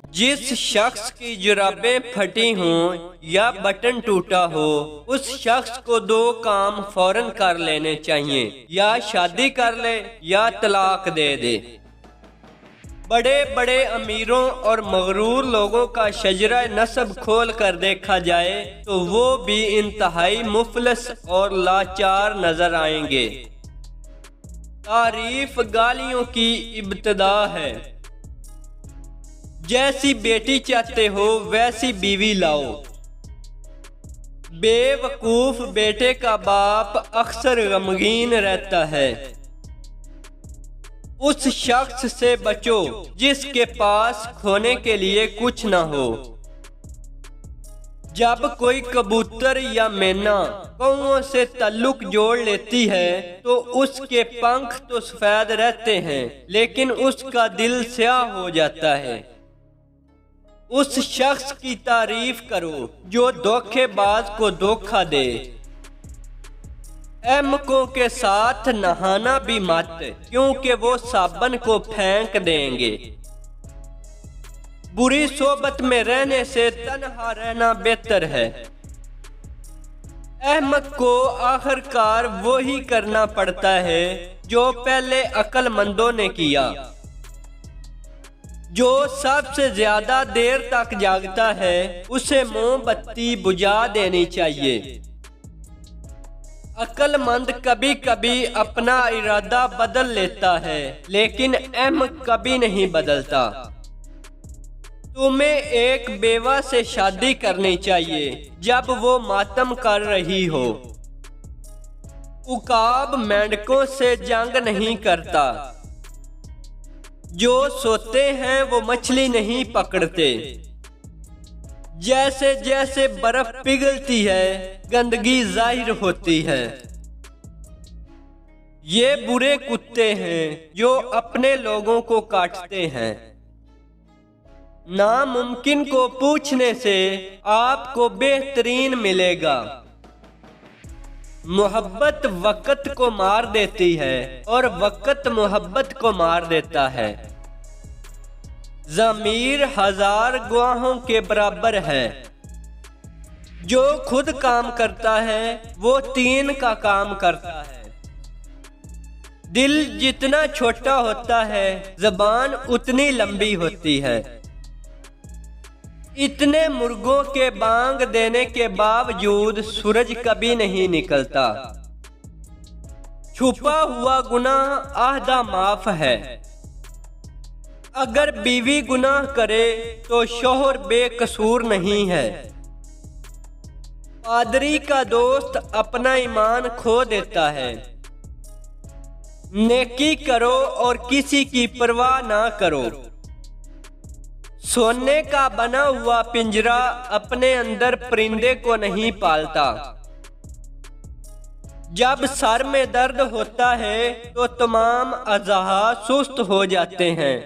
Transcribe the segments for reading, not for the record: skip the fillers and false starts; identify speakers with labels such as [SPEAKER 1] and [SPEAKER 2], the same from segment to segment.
[SPEAKER 1] जिस शख्स की जुराबें फटी हों या बटन टूटा हो, उस शख्स को दो काम फौरन कर लेने चाहिए, या शादी कर ले या तलाक दे दे। बड़े बड़े अमीरों और मगरूर लोगों का शजरा नस्ब खोल कर देखा जाए तो वो भी इंतहाई मुफलस और लाचार नजर आएंगे। तारीफ गालियों की इब्तिदा है। जैसी बेटी चाहते हो वैसी बीवी लाओ। बेवकूफ बेटे का बाप अक्सर गमगीन रहता है। उस शख्स से बचो जिसके पास खोने के लिए कुछ ना हो। जब कोई कबूतर या मैना कौओं से ताल्लुक जोड़ लेती है तो उसके पंख तो सफेद रहते हैं, लेकिन उसका दिल स्याह हो जाता है। उस शख्स की तारीफ करो जो धोखेबाज को धोखा दे। अहमकों के साथ नहाना भी मत, क्योंकि वो साबन को फेंक देंगे। बुरी सोबत में रहने से तन्हा रहना बेहतर है। अहमक को आखिरकार वो ही करना पड़ता है जो पहले अक्लमंदों ने किया। जो सबसे ज्यादा देर तक जागता है उसे मोमबत्ती बुझा देनी चाहिए। अक्लमंद कभी कभी अपना इरादा बदल लेता है, लेकिन अहमक कभी नहीं बदलता। तुम्हें एक बेवा से शादी करनी चाहिए जब वो मातम कर रही हो। उकाब मेंढकों से जंग नहीं करता। जो सोते हैं वो मछली नहीं पकड़ते। जैसे जैसे बर्फ पिघलती है गंदगी जाहिर होती है। ये बुरे कुत्ते हैं जो अपने लोगों को काटते हैं। नामुमकिन को पूछने से आपको बेहतरीन मिलेगा। मोहब्बत वक़्त को मार देती है और वक़्त मोहब्बत को मार देता है। ज़मीर 1000 गवाहों के बराबर है। जो खुद काम करता है वो 3 का काम करता है। दिल जितना छोटा होता है ज़बान उतनी लंबी होती है। इतने मुर्गों के बांग देने के बावजूद सूरज कभी नहीं निकलता। छुपा हुआ गुनाह आधा माफ है। अगर बीवी गुनाह करे तो शौहर बेकसूर नहीं है। पादरी का दोस्त अपना ईमान खो देता है। नेकी करो और किसी की परवाह ना करो। सोने का बना हुआ पिंजरा अपने अंदर परिंदे को नहीं पालता। जब सर में दर्द होता है तो तमाम अज़ा सुस्त हो जाते हैं।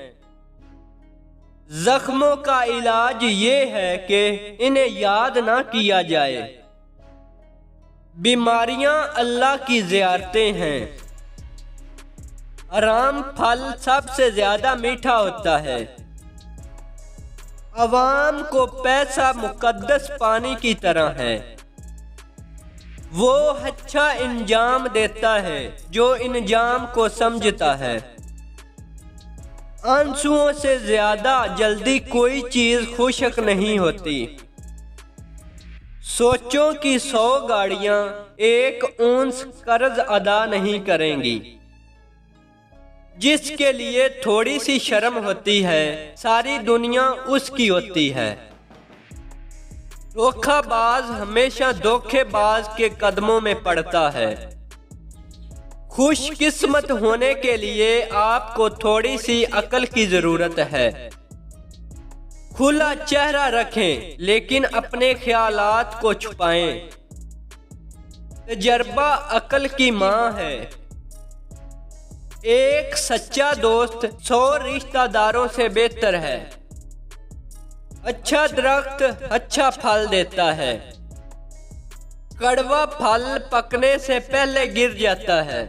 [SPEAKER 1] जख्मों का इलाज ये है कि इन्हें याद ना किया जाए। बीमारियां अल्लाह की ज़ियारतें हैं। हराम फल सबसे ज्यादा मीठा होता है। अवाम को पैसा मुकद्दस पानी की तरह है। वो अच्छा इंजाम देता है जो इंजाम को समझता है। आंसुओं से ज्यादा जल्दी कोई चीज खुशक नहीं होती। सोचों की 100 गाड़ियां 1 औंस कर्ज अदा नहीं करेंगी। जिसके लिए थोड़ी सी शर्म होती है सारी दुनिया उसकी होती है। धोखाबाज हमेशा धोखेबाज के कदमों में पड़ता है। खुशकिस्मत होने के लिए आपको थोड़ी सी अकल की जरूरत है। खुला चेहरा रखें लेकिन अपने ख्यालात को छुपाएं। तजर्बा अकल की माँ है। एक सच्चा दोस्त 100 रिश्तेदारों से बेहतर है। अच्छा दरख्त अच्छा फल देता है। कड़वा फल पकने से पहले गिर जाता है।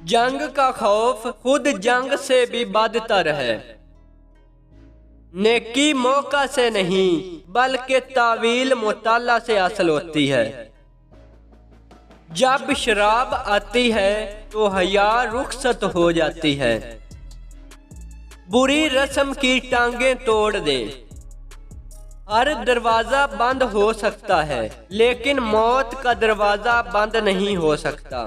[SPEAKER 1] जंग का खौफ खुद जंग से भी बदतर है। नेकी मौका से नहीं बल्कि तावील मुताला से हासिल होती है। जब शराब आती है तो हया रुखसत हो जाती है। बुरी रस्म की टांगें तोड़ दे। हर दरवाजा बंद हो सकता है लेकिन मौत का दरवाजा बंद नहीं हो सकता।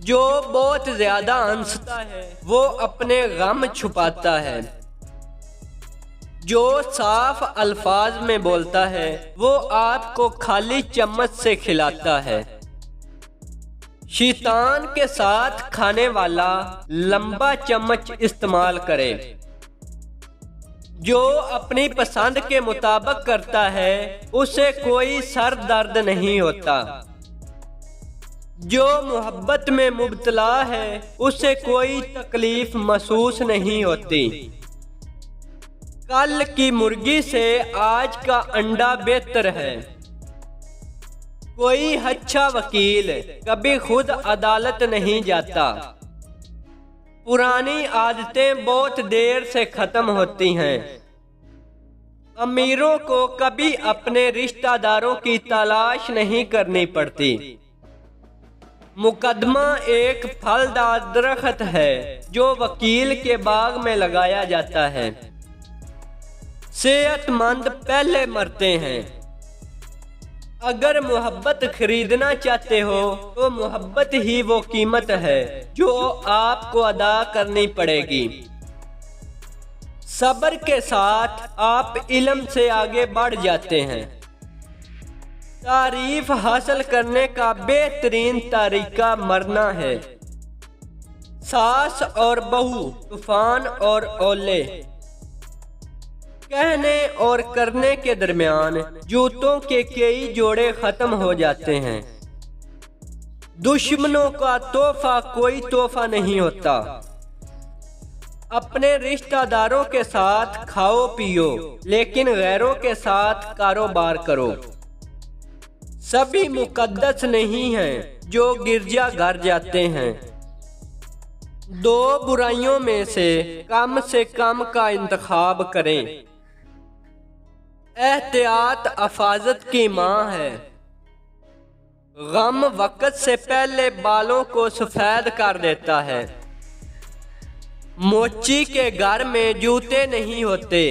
[SPEAKER 1] जो बहुत ज्यादा हंसता है वो अपने गम छुपाता है। जो साफ अल्फाज में बोलता है वो आपको खाली चम्मच से खिलाता है। शैतान के साथ खाने वाला लंबा चम्मच इस्तेमाल करे। जो अपनी पसंद के मुताबिक करता है उसे कोई सर दर्द नहीं होता। जो मोहब्बत में मुब्तला है उसे कोई तकलीफ महसूस नहीं होती। कल की मुर्गी से आज का अंडा बेहतर है। कोई अच्छा वकील कभी खुद अदालत नहीं जाता। पुरानी आदतें बहुत देर से खत्म होती हैं। अमीरों को कभी अपने रिश्तेदारों की तलाश नहीं करनी पड़ती। मुकदमा एक फलदार दरख्त है जो वकील के बाग में लगाया जाता है। सेहतमंद पहले मरते हैं। अगर मोहब्बत खरीदना चाहते हो तो मोहब्बत ही वो कीमत है जो आपको अदा करनी पड़ेगी। सब्र के साथ आप इल्म से आगे बढ़ जाते हैं। तारीफ हासिल करने का बेहतरीन तरीका मरना है। सास और बहू, तूफान और ओले, कहने और करने के दरमियान जूतों के कई जोड़े खत्म हो जाते हैं। दुश्मनों का तोहफा कोई तोहफा नहीं होता। अपने रिश्तेदारों के साथ खाओ पियो लेकिन गैरों के साथ कारोबार करो। सभी मुकद्दस नहीं हैं जो गिरजा घर जाते हैं। दो बुराइयों में से कम का इंतखाब करें। एहतियात अफाजत की माँ है। गम वक्त से पहले बालों को सफेद कर देता है। मोची के घर में जूते नहीं होते।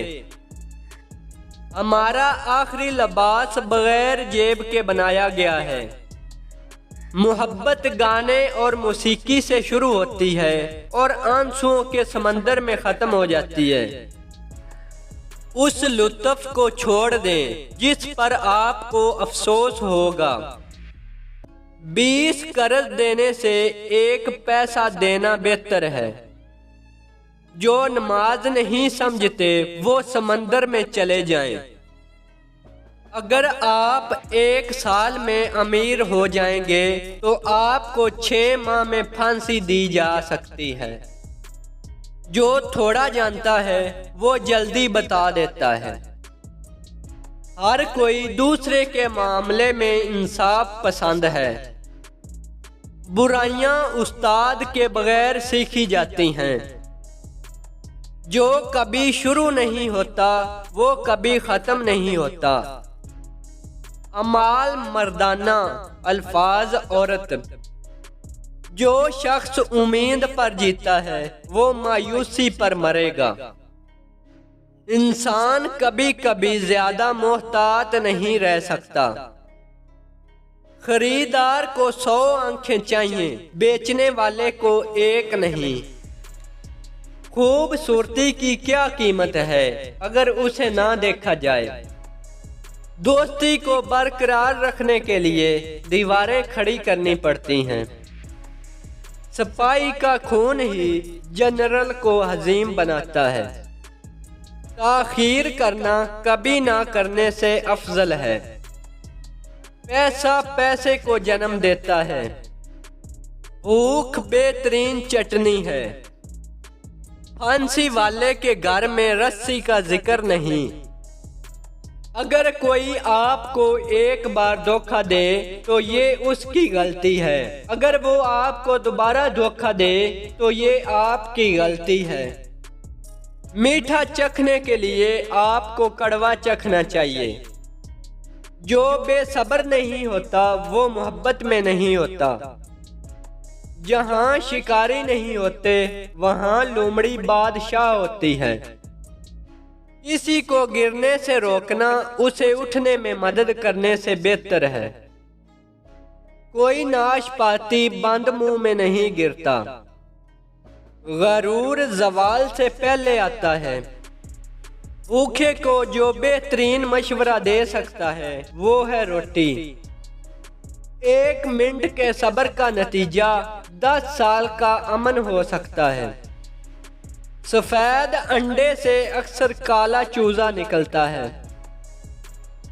[SPEAKER 1] हमारा आखिरी लिबास बगैर जेब के बनाया गया है। मोहब्बत गाने और मौसीकी से शुरू होती है और आंसुओं के समंदर में खत्म हो जाती है। उस लुत्फ को छोड़ दें जिस पर आपको अफसोस होगा। 20 कर्ज देने से 1 पैसा देना बेहतर है। जो नमाज नहीं समझते वो समंदर में चले जाएं। अगर आप 1 साल में अमीर हो जाएंगे तो आपको 6 माह में फांसी दी जा सकती है। जो थोड़ा जानता है वो जल्दी बता देता है। हर कोई दूसरे के मामले में इंसाफ पसंद है। बुराइयां उस्ताद के बगैर सीखी जाती हैं। जो कभी शुरू नहीं होता वो कभी खत्म नहीं होता। अमाल मर्दाना, अल्फाज औरत। जो शख्स उम्मीद पर जीता है वो मायूसी पर मरेगा। इंसान कभी कभी ज्यादा मोहतात नहीं रह सकता। खरीदार को 100 आंखें चाहिए, बेचने वाले को 1 नहीं। खूबसूरती की क्या कीमत है अगर उसे ना देखा जाए। दोस्ती को बरकरार रखने के लिए दीवारें खड़ी करनी पड़ती हैं। सफाई का खून ही जनरल को हजीम बनाता है। ताखीर करना कभी ना करने से अफजल है। पैसा पैसे को जन्म देता है। भूख बेहतरीन चटनी है। फांसी वाले के घर में रस्सी का जिक्र नहीं। अगर कोई आपको एक बार धोखा दे तो ये उसकी गलती है। अगर वो आपको दोबारा धोखा दे तो ये आपकी गलती है। मीठा चखने के लिए आपको कड़वा चखना चाहिए। जो बेसब्र नहीं होता वो मोहब्बत में नहीं होता। जहाँ शिकारी नहीं होते वहाँ लोमड़ी बादशाह होती है। किसी को गिरने से रोकना उसे उठने में मदद करने से बेहतर है। कोई नाशपाती बंद मुंह में नहीं गिरता। गरूर ज़वाल से पहले आता है। भूखे को जो बेहतरीन मशवरा दे सकता है वो है रोटी। 1 मिनट के सब्र का नतीजा 10 साल का अमन हो सकता है। सफ़ेद अंडे से अक्सर काला चूजा निकलता है।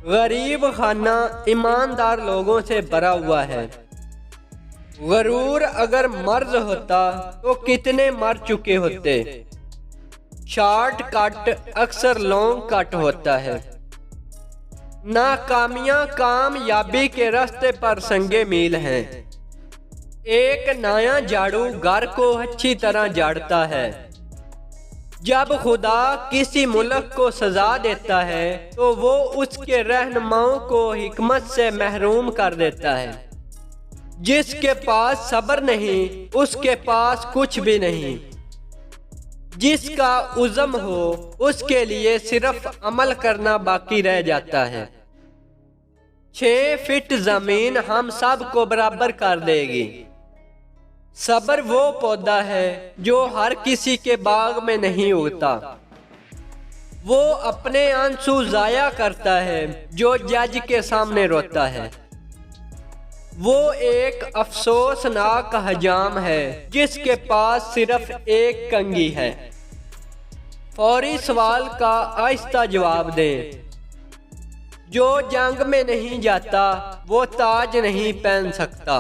[SPEAKER 1] गरीब खाना ईमानदार लोगों से भरा हुआ है। गरूर अगर मर्ज होता तो कितने मर चुके होते। शॉर्ट कट अक्सर लॉन्ग कट होता है। नाकामियां कामयाबी के रास्ते पर संगे मील हैं। एक नया झाड़ू घर को अच्छी तरह झाड़ता है। जब खुदा किसी मुल्क को सजा देता है तो वो उसके रहनुमाओं को हिकमत से महरूम कर देता है। जिसके पास सब्र नहीं उसके पास कुछ भी नहीं। जिसका उज़्म हो उसके लिए सिर्फ अमल करना बाकी रह जाता है। 6 फीट जमीन हम सब को बराबर कर देगी। सब्र वो पौधा है जो हर किसी के बाग में नहीं उगता। वो अपने आंसू जाया करता है जो जज के सामने रोता है। वो एक अफसोसनाक हजाम है जिसके पास सिर्फ एक कंघी है। फौरी सवाल का आहिस्ता जवाब दें। जो जंग में नहीं जाता वो ताज नहीं पहन सकता।